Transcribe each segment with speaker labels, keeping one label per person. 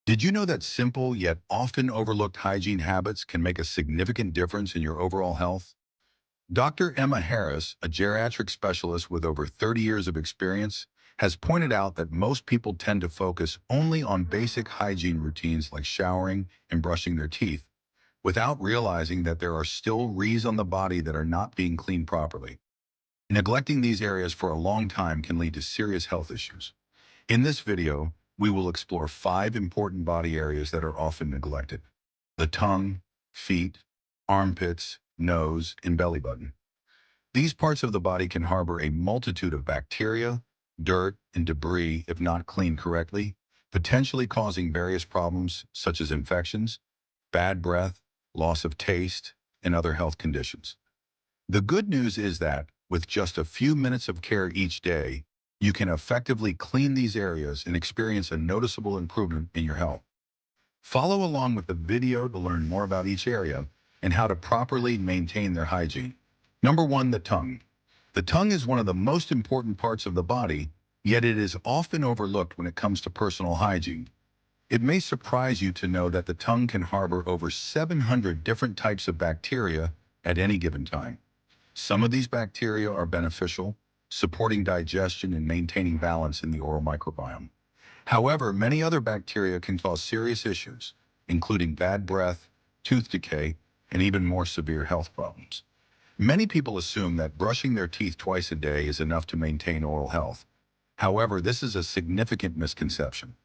Speaker 1: Did you know that simple yet often overlooked hygiene habits can make a significant difference in your overall health? Dr. Emma Harris, a geriatric specialist with over 30 years of experience, has pointed out that most people tend to focus only on basic hygiene routines like showering and brushing their teeth, without realizing that there are still rees on the body that are not being cleaned properly. Neglecting these areas for a long time can lead to serious health issues. In this video, we will explore 5 important body areas that are often neglected: the tongue, feet, armpits, nose, and belly button. These parts of the body can harbor a multitude of bacteria, dirt, and debris if not cleaned correctly, potentially causing various problems such as infections, bad breath, loss of taste, and other health conditions. The good news is that, with just a few minutes of care each day, you can effectively clean these areas and experience a noticeable improvement in your health. Follow along with the video to learn more about each area and how to properly maintain their hygiene. Number 1, the tongue. The tongue is one of the most important parts of the body, yet it is often overlooked when it comes to personal hygiene. It may surprise you to know that the tongue can harbor over 700 different types of bacteria at any given time. Some of these bacteria are beneficial, supporting digestion and maintaining balance in the oral microbiome. However, many other bacteria can cause serious issues, including bad breath, tooth decay, and even more severe health problems. Many people assume that brushing their teeth twice a day is enough to maintain oral health. However, this is a significant misconception.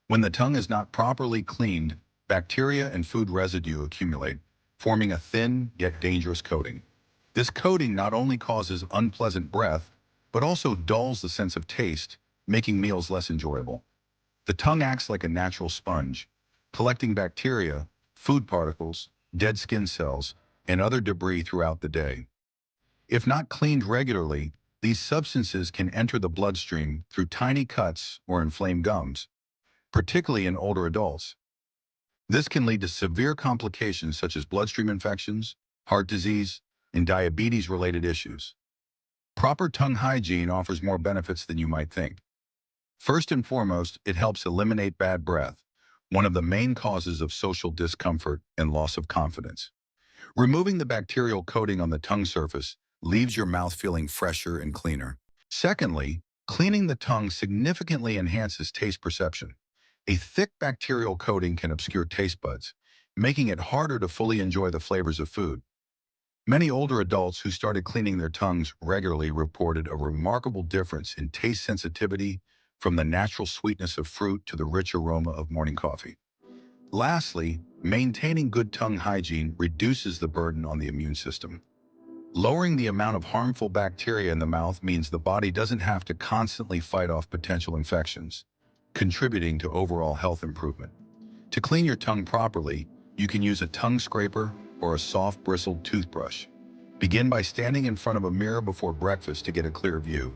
Speaker 1: When the tongue is not properly cleaned, bacteria and food residue accumulate, forming a thin yet dangerous coating. This coating not only causes unpleasant breath, but also dulls the sense of taste, making meals less enjoyable. The tongue acts like a natural sponge, collecting bacteria, food particles, dead skin cells, and other debris throughout the day. If not cleaned regularly, these substances can enter the bloodstream through tiny cuts or inflamed gums, particularly in older adults. This can lead to severe complications such as bloodstream infections, heart disease, and diabetes-related issues. Proper tongue hygiene offers more benefits than you might think. First and foremost, it helps eliminate bad breath, one of the main causes of social discomfort and loss of confidence. Removing the bacterial coating on the tongue surface leaves your mouth feeling fresher and cleaner. Secondly, cleaning the tongue significantly enhances taste perception. A thick bacterial coating can obscure taste buds, making it harder to fully enjoy the flavors of food. Many older adults who started cleaning their tongues regularly reported a remarkable difference in taste sensitivity, from the natural sweetness of fruit to the rich aroma of morning coffee. Lastly, maintaining good tongue hygiene reduces the burden on the immune system. Lowering the amount of harmful bacteria in the mouth means the body doesn't have to constantly fight off potential infections, contributing to overall health improvement. To clean your tongue properly, you can use a tongue scraper or a soft bristled toothbrush. Begin by standing in front of a mirror before breakfast to get a clear view.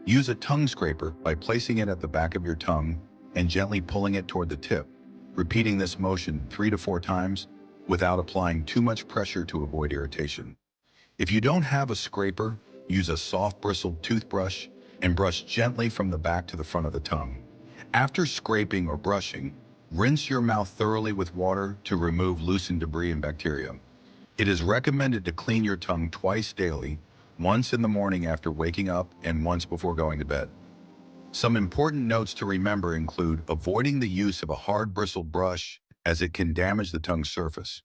Speaker 1: Use a tongue scraper by placing it at the back of your tongue and gently pulling it toward the tip, repeating this motion 3 to 4 times without applying too much pressure to avoid irritation. If you don't have a scraper, use a soft bristled toothbrush and brush gently from the back to the front of the tongue. After scraping or brushing, rinse your mouth thoroughly with water to remove loosened debris and bacteria. It is recommended to clean your tongue twice daily, once in the morning after waking up and once before going to bed. Some important notes to remember include avoiding the use of a hard bristled brush, as it can damage the tongue surface.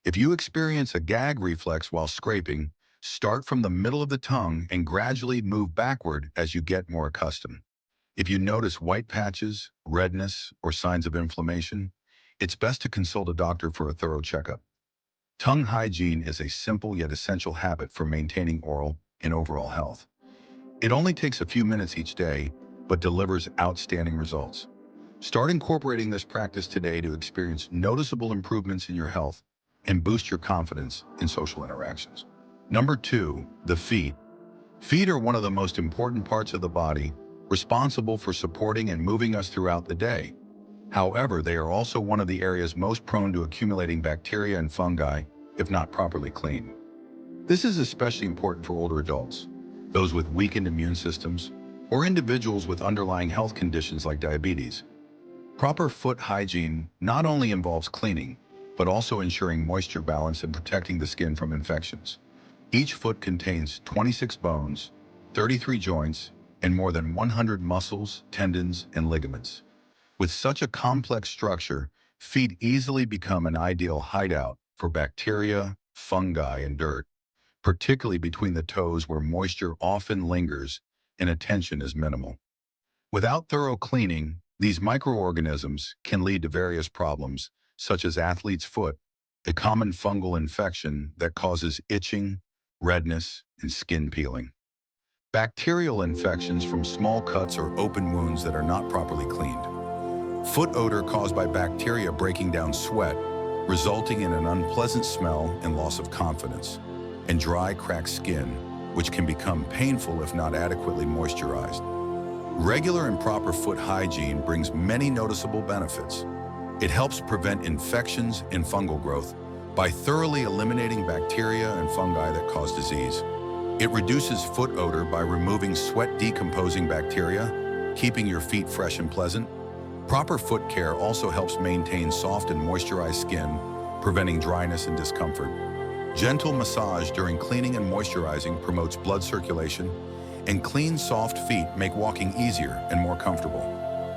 Speaker 1: If you experience a gag reflex while scraping, start from the middle of the tongue and gradually move backward as you get more accustomed. If you notice white patches, redness, or signs of inflammation, it's best to consult a doctor for a thorough checkup. Tongue hygiene is a simple yet essential habit for maintaining oral and overall health. It only takes a few minutes each day, but delivers outstanding results. Start incorporating this practice today to experience noticeable improvements in your health and boost your confidence in social interactions. Number 2, the feet. Feet are one of the most important parts of the body, responsible for supporting and moving us throughout the day. However, they are also one of the areas most prone to accumulating bacteria and fungi if not properly cleaned. This is especially important for older adults, those with weakened immune systems, or individuals with underlying health conditions like diabetes. Proper foot hygiene not only involves cleaning, but also ensuring moisture balance and protecting the skin from infections. Each foot contains 26 bones, 33 joints, and more than 100 muscles, tendons, and ligaments. With such a complex structure, feet easily become an ideal hideout for bacteria, fungi, and dirt, particularly between the toes where moisture often lingers and attention is minimal. Without thorough cleaning, these microorganisms can lead to various problems, such as athlete's foot, a common fungal infection that causes itching, redness, and skin peeling. Bacterial infections from small cuts or open wounds that are not properly cleaned. Foot odor caused by bacteria breaking down sweat, resulting in an unpleasant smell and loss of confidence. And dry, cracked skin, which can become painful if not adequately moisturized. Regular and proper foot hygiene brings many noticeable benefits. It helps prevent infections and fungal growth by thoroughly eliminating bacteria and fungi that cause disease. It reduces foot odor by removing sweat-decomposing bacteria, keeping your feet fresh and pleasant. Proper foot care also helps maintain soft and moisturized skin, preventing dryness and discomfort. Gentle massage during cleaning and moisturizing promotes blood circulation, and clean, soft feet make walking easier and more comfortable.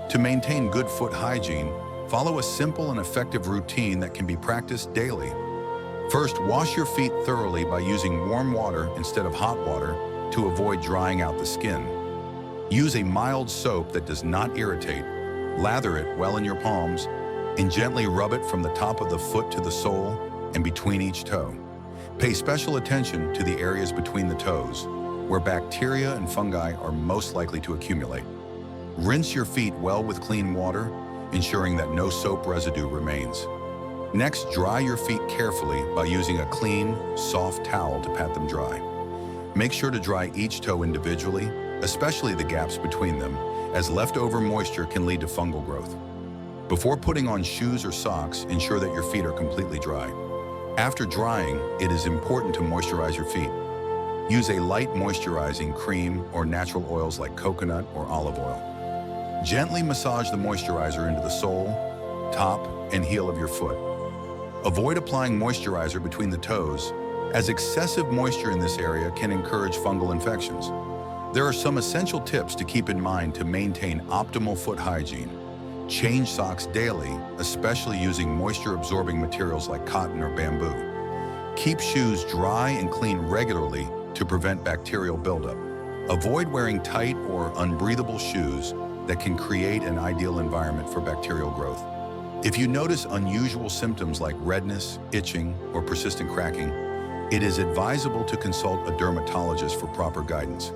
Speaker 1: To maintain good foot hygiene, follow a simple and effective routine that can be practiced daily. First, wash your feet thoroughly by using warm water instead of hot water to avoid drying out the skin. Use a mild soap that does not irritate. Lather it well in your palms and gently rub it from the top of the foot to the sole and between each toe. Pay special attention to the areas between the toes, where bacteria and fungi are most likely to accumulate. Rinse your feet well with clean water, ensuring that no soap residue remains. Next, dry your feet carefully by using a clean, soft towel to pat them dry. Make sure to dry each toe individually, especially the gaps between them, as leftover moisture can lead to fungal growth. Before putting on shoes or socks, ensure that your feet are completely dry. After drying, it is important to moisturize your feet. Use a light moisturizing cream or natural oils like coconut or olive oil. Gently massage the moisturizer into the sole, top, and heel of your foot. Avoid applying moisturizer between the toes, as excessive moisture in this area can encourage fungal infections. There are some essential tips to keep in mind to maintain optimal foot hygiene. Change socks daily, especially using moisture-absorbing materials like cotton or bamboo. Keep shoes dry and clean regularly to prevent bacterial buildup. Avoid wearing tight or unbreathable shoes that can create an ideal environment for bacterial growth. If you notice unusual symptoms like redness, itching, or persistent cracking, it is advisable to consult a dermatologist for proper guidance.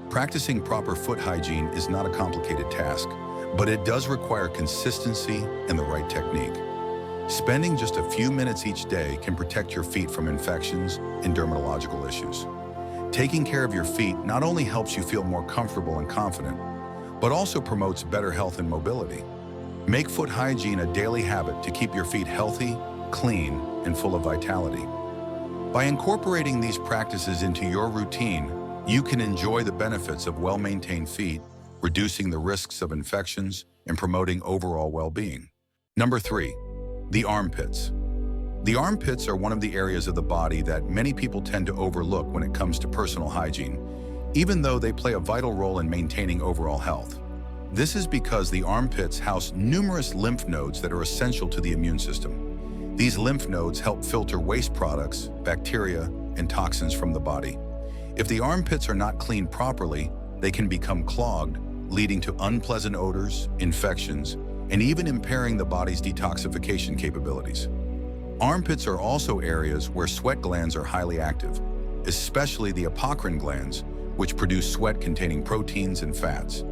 Speaker 1: Practicing proper foot hygiene is not a complicated task, but it does require consistency and the right technique. Spending just a few minutes each day can protect your feet from infections and dermatological issues. Taking care of your feet not only helps you feel more comfortable and confident, but also promotes better health and mobility. Make foot hygiene a daily habit to keep your feet healthy, clean, and full of vitality. By incorporating these practices into your routine, you can enjoy the benefits of well-maintained feet, reducing the risks of infections and promoting overall well-being. Number 3, the armpits. The armpits are one of the areas of the body that many people tend to overlook when it comes to personal hygiene, even though they play a vital role in maintaining overall health. This is because the armpits house numerous lymph nodes that are essential to the immune system. These lymph nodes help filter waste products, bacteria, and toxins from the body. If the armpits are not cleaned properly, they can become clogged, leading to unpleasant odors, infections, and even impairing the body's detoxification capabilities. Armpits are also areas where sweat glands are highly active, especially the apocrine glands, which produce sweat-containing proteins and fats.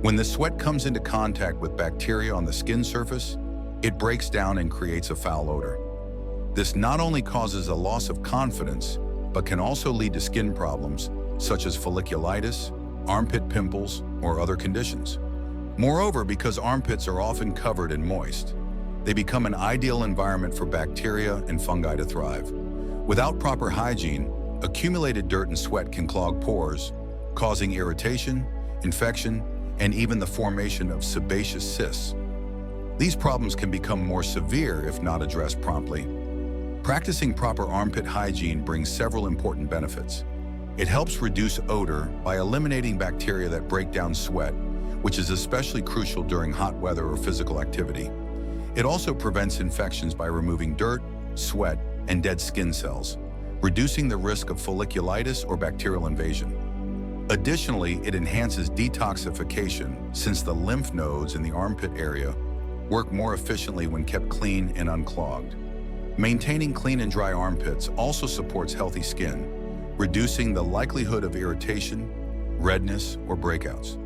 Speaker 1: When the sweat comes into contact with bacteria on the skin surface, it breaks down and creates a foul odor. This not only causes a loss of confidence, but can also lead to skin problems such as folliculitis, armpit pimples, or other conditions. Moreover, because armpits are often covered and moist, they become an ideal environment for bacteria and fungi to thrive. Without proper hygiene, accumulated dirt and sweat can clog pores, causing irritation, infection, and even the formation of sebaceous cysts. These problems can become more severe if not addressed promptly. Practicing proper armpit hygiene brings several important benefits. It helps reduce odor by eliminating bacteria that break down sweat, which is especially crucial during hot weather or physical activity. It also prevents infections by removing dirt, sweat, and dead skin cells, reducing the risk of folliculitis or bacterial invasion. Additionally, it enhances detoxification since the lymph nodes in the armpit area work more efficiently when kept clean and unclogged. Maintaining clean and dry armpits also supports healthy skin, reducing the likelihood of irritation, redness, or breakouts.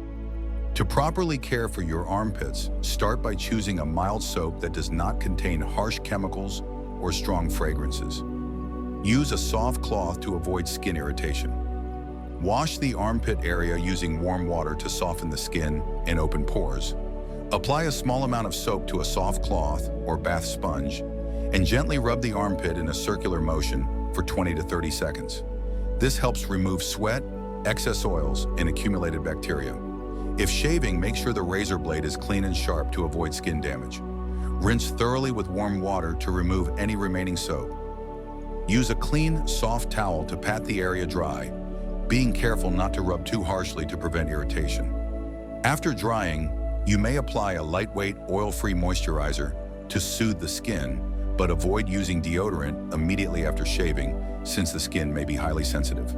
Speaker 1: To properly care for your armpits, start by choosing a mild soap that does not contain harsh chemicals or strong fragrances. Use a soft cloth to avoid skin irritation. Wash the armpit area using warm water to soften the skin and open pores. Apply a small amount of soap to a soft cloth or bath sponge and gently rub the armpit in a circular motion for 20 to 30 seconds. This helps remove sweat, excess oils, and accumulated bacteria. If shaving, make sure the razor blade is clean and sharp to avoid skin damage. Rinse thoroughly with warm water to remove any remaining soap. Use a clean, soft towel to pat the area dry, being careful not to rub too harshly to prevent irritation. After drying, you may apply a lightweight, oil-free moisturizer to soothe the skin, but avoid using deodorant immediately after shaving, since the skin may be highly sensitive.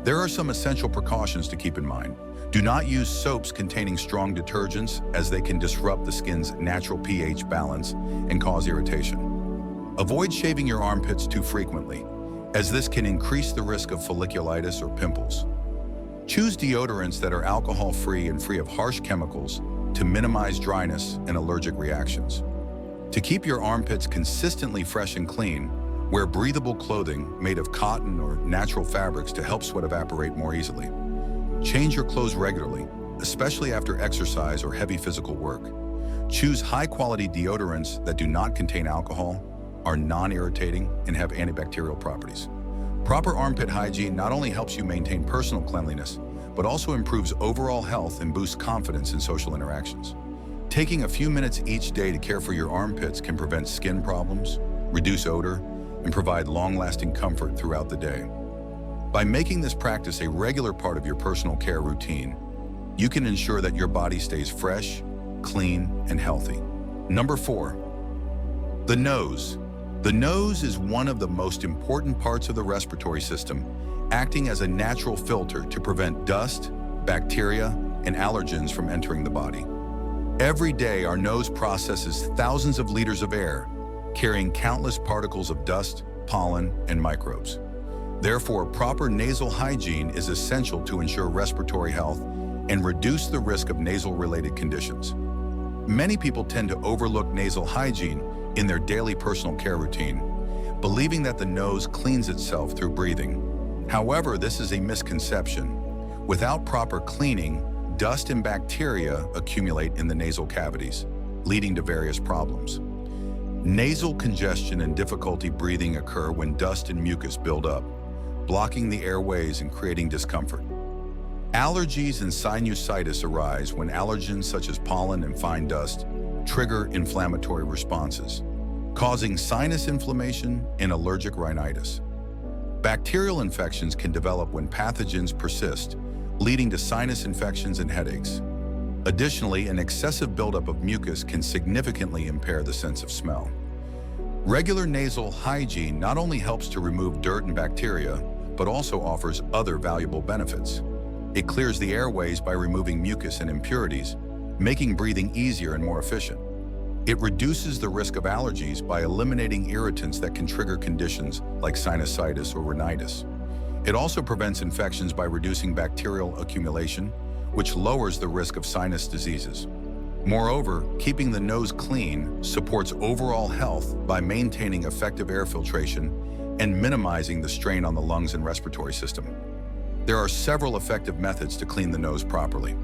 Speaker 1: There are some essential precautions to keep in mind. Do not use soaps containing strong detergents, as they can disrupt the skin's natural pH balance and cause irritation. Avoid shaving your armpits too frequently, as this can increase the risk of folliculitis or pimples. Choose deodorants that are alcohol-free and free of harsh chemicals to minimize dryness and allergic reactions. To keep your armpits consistently fresh and clean, wear breathable clothing made of cotton or natural fabrics to help sweat evaporate more easily. Change your clothes regularly, especially after exercise or heavy physical work. Choose high-quality deodorants that do not contain alcohol, are non-irritating, and have antibacterial properties. Proper armpit hygiene not only helps you maintain personal cleanliness, but also improves overall health and boosts confidence in social interactions. Taking a few minutes each day to care for your armpits can prevent skin problems, reduce odor, and provide long-lasting comfort throughout the day. By making this practice a regular part of your personal care routine, you can ensure that your body stays fresh, clean, and healthy. Number 4, the nose. The nose is one of the most important parts of the respiratory system, acting as a natural filter to prevent dust, bacteria, and allergens from entering the body. Every day, our nose processes thousands of liters of air, carrying countless particles of dust, pollen, and microbes. Therefore, proper nasal hygiene is essential to ensure respiratory health and reduce the risk of nasal-related conditions. Many people tend to overlook nasal hygiene in their daily personal care routine, believing that the nose cleans itself through breathing. However, this is a misconception. Without proper cleaning, dust and bacteria accumulate in the nasal cavities, leading to various problems. Nasal congestion and difficulty breathing occur when dust and mucus build up, blocking the airways and creating discomfort. Allergies and sinusitis arise when allergens such as pollen and fine dust trigger inflammatory responses, causing sinus inflammation and allergic rhinitis. Bacterial infections can develop when pathogens persist, leading to sinus infections and headaches. Additionally, an excessive buildup of mucus can significantly impair the sense of smell. Regular nasal hygiene not only helps to remove dirt and bacteria, but also offers other valuable benefits. It clears the airways by removing mucus and impurities, making breathing easier and more efficient. It reduces the risk of allergies by eliminating irritants that can trigger conditions like sinusitis or rhinitis. It also prevents infections by reducing bacterial accumulation, which lowers the risk of sinus diseases. Moreover, keeping the nose clean supports overall health by maintaining effective air filtration and minimizing the strain on the lungs and respiratory system. There are several effective methods to clean the nose properly.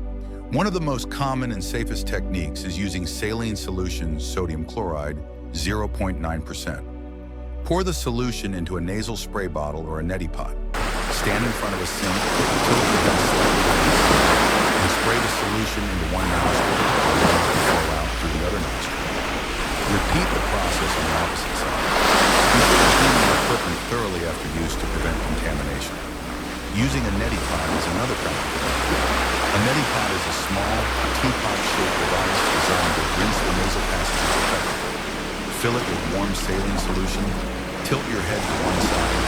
Speaker 1: One of the most common and safest techniques is using saline solution sodium chloride 0.9%. Pour the solution into a nasal spray bottle or a neti pot. Stand in front of a sink until it becomes slightly ice, and spray the solution into one nostril and let it flow out through the other nostril. Using a neti pot is another benefit. A neti pot is a small, teapot-shaped device designed to rinse the nasal passages effectively. Fill it with warm saline solution, tilt your head to one side,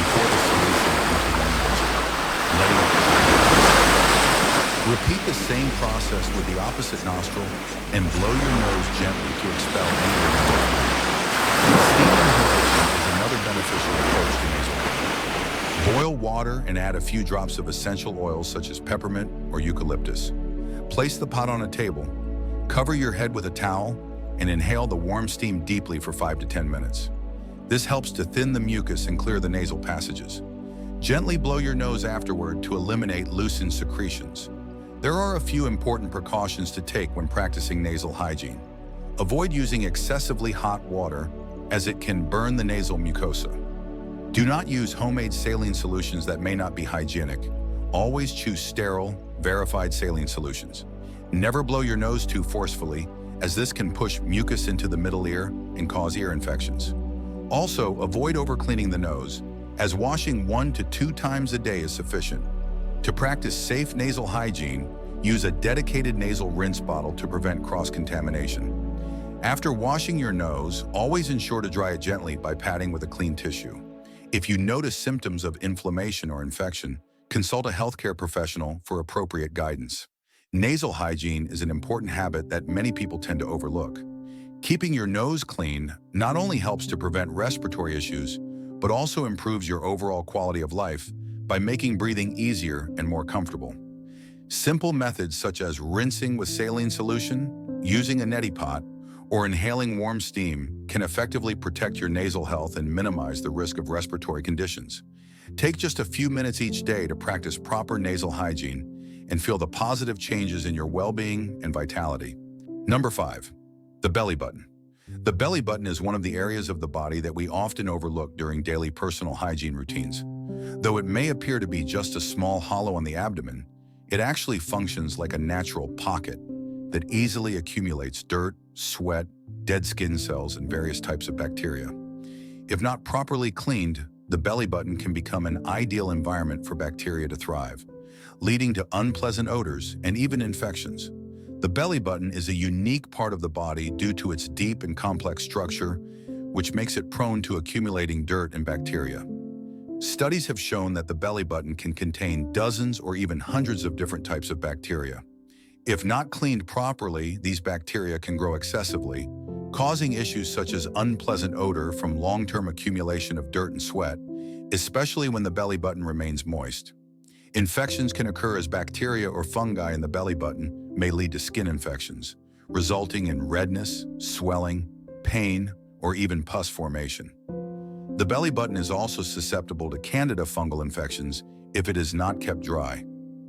Speaker 1: and pour the solution into one nostril, letting it dry. Repeat the same process with the opposite nostril and blow your nose gently to expel any remaining. Steam inhalation is another beneficial approach to nasal cleaning. Boil water and add a few drops of essential oils such as peppermint or eucalyptus. Place the pot on a table, cover your head with a towel, and inhale the warm steam deeply for 5 to 10 minutes. This helps to thin the mucus and clear the nasal passages. Gently blow your nose afterward to eliminate loosened secretions. There are a few important precautions to take when practicing nasal hygiene. Avoid using excessively hot water, as it can burn the nasal mucosa. Do not use homemade saline solutions that may not be hygienic. Always choose sterile, verified saline solutions. Never blow your nose too forcefully, as this can push mucus into the middle ear and cause ear infections. Also, avoid overcleaning the nose, as washing 1 to 2 times a day is sufficient. To practice safe nasal hygiene, use a dedicated nasal rinse bottle to prevent cross-contamination. After washing your nose, always ensure to dry it gently by patting with a clean tissue. If you notice symptoms of inflammation or infection, consult a healthcare professional for appropriate guidance. Nasal hygiene is an important habit that many people tend to overlook. Keeping your nose clean not only helps to prevent respiratory issues, but also improves your overall quality of life by making breathing easier and more comfortable. Simple methods such as rinsing with saline solution, using a neti pot, or inhaling warm steam can effectively protect your nasal health and minimize the risk of respiratory conditions. Take just a few minutes each day to practice proper nasal hygiene and feel the positive changes in your well-being and vitality. Number 5, the belly button. The belly button is one of the areas of the body that we often overlook during daily personal hygiene routines. Though it may appear to be just a small hollow on the abdomen, it actually functions like a natural pocket that easily accumulates dirt, sweat, dead skin cells, and various types of bacteria. If not properly cleaned, the belly button can become an ideal environment for bacteria to thrive, leading to unpleasant odors and even infections. The belly button is a unique part of the body due to its deep and complex structure, which makes it prone to accumulating dirt and bacteria. Studies have shown that the belly button can contain dozens or even hundreds of different types of bacteria. If not cleaned properly, these bacteria can grow excessively, causing issues such as unpleasant odor from long-term accumulation of dirt and sweat, especially when the belly button remains moist. Infections can occur as bacteria or fungi in the belly button may lead to skin infections, resulting in redness, swelling, pain, or even pus formation. The belly button is also susceptible to Candida fungal infections if it is not kept dry.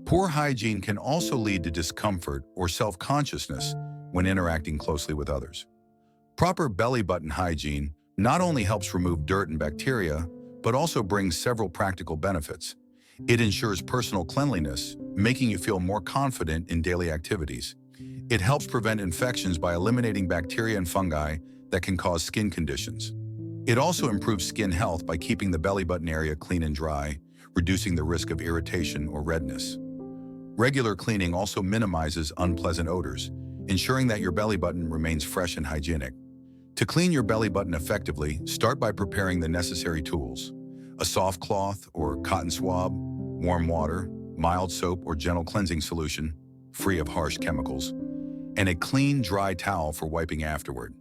Speaker 1: Poor hygiene can also lead to discomfort or self-consciousness when interacting closely with others. Proper belly button hygiene not only helps remove dirt and bacteria, but also brings several practical benefits. It ensures personal cleanliness, making you feel more confident in daily activities. It helps prevent infections by eliminating bacteria and fungi that can cause skin conditions. It also improves skin health by keeping the belly button area clean and dry, reducing the risk of irritation or redness. Regular cleaning also minimizes unpleasant odors, ensuring that your belly button remains fresh and hygienic. To clean your belly button effectively, start by preparing the necessary tools: a soft cloth or cotton swab, warm water, mild soap or gentle cleansing solution, free of harsh chemicals, and a clean, dry towel for wiping afterward.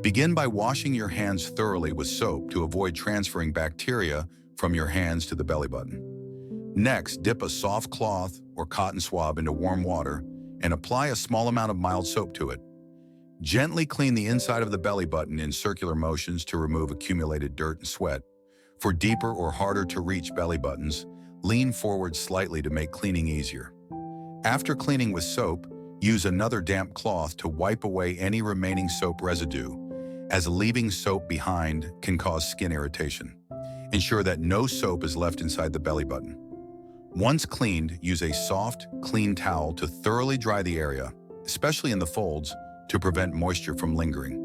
Speaker 1: Begin by washing your hands thoroughly with soap to avoid transferring bacteria from your hands to the belly button. Next, dip a soft cloth or cotton swab into warm water and apply a small amount of mild soap to it. Gently clean the inside of the belly button in circular motions to remove accumulated dirt and sweat. For deeper or harder to reach belly buttons, lean forward slightly to make cleaning easier. After cleaning with soap, use another damp cloth to wipe away any remaining soap residue, as leaving soap behind can cause skin irritation. Ensure that no soap is left inside the belly button. Once cleaned, use a soft, clean towel to thoroughly dry the area, especially in the folds, to prevent moisture from lingering.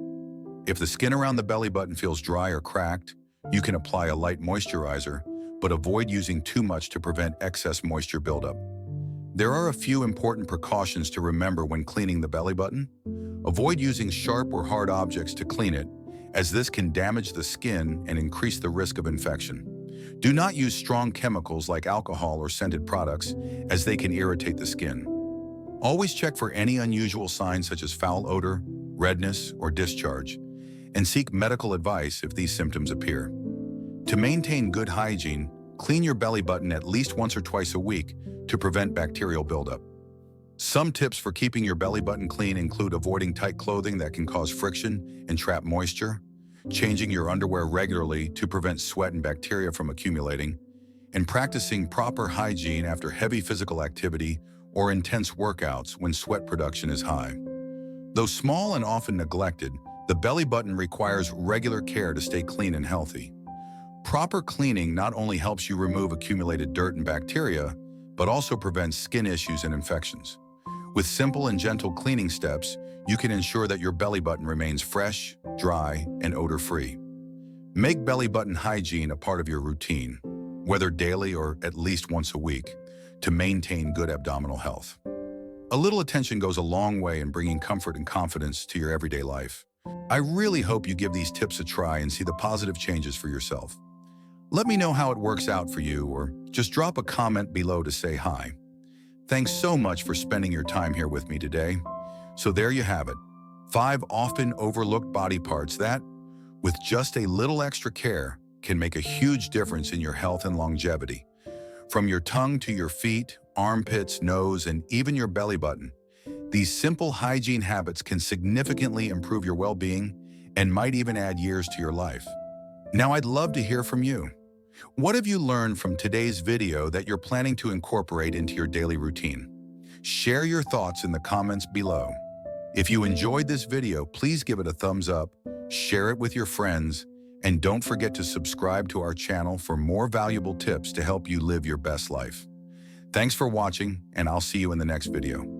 Speaker 1: If the skin around the belly button feels dry or cracked, you can apply a light moisturizer, but avoid using too much to prevent excess moisture buildup. There are a few important precautions to remember when cleaning the belly button. Avoid using sharp or hard objects to clean it, as this can damage the skin and increase the risk of infection. Do not use strong chemicals like alcohol or scented products, as they can irritate the skin. Always check for any unusual signs such as foul odor, redness, or discharge, and seek medical advice if these symptoms appear. To maintain good hygiene, clean your belly button at least once or twice a week to prevent bacterial buildup. Some tips for keeping your belly button clean include avoiding tight clothing that can cause friction and trap moisture, changing your underwear regularly to prevent sweat and bacteria from accumulating, and practicing proper hygiene after heavy physical activity or intense workouts when sweat production is high. Though small and often neglected, the belly button requires regular care to stay clean and healthy. Proper cleaning not only helps you remove accumulated dirt and bacteria, but also prevents skin issues and infections. With simple and gentle cleaning steps, you can ensure that your belly button remains fresh, dry, and odor-free. Make belly button hygiene a part of your routine, whether daily or at least once a week, to maintain good abdominal health. A little attention goes a long way in bringing comfort and confidence to your everyday life. I really hope you give these tips a try and see the positive changes for yourself. Let me know how it works out for you, or just drop a comment below to say hi. Thanks so much for spending your time here with me today. So there you have it, 5 often overlooked body parts that, with just a little extra care, can make a huge difference in your health and longevity. From your tongue to your feet, armpits, nose, and even your belly button, these simple hygiene habits can significantly improve your well-being and might even add years to your life. Now, I'd love to hear from you. What have you learned from today's video that you're planning to incorporate into your daily routine? Share your thoughts in the comments below. If you enjoyed this video, please give it a thumbs up, share it with your friends, and don't forget to subscribe to our channel for more valuable tips to help you live your best life. Thanks for watching, and I'll see you in the next video.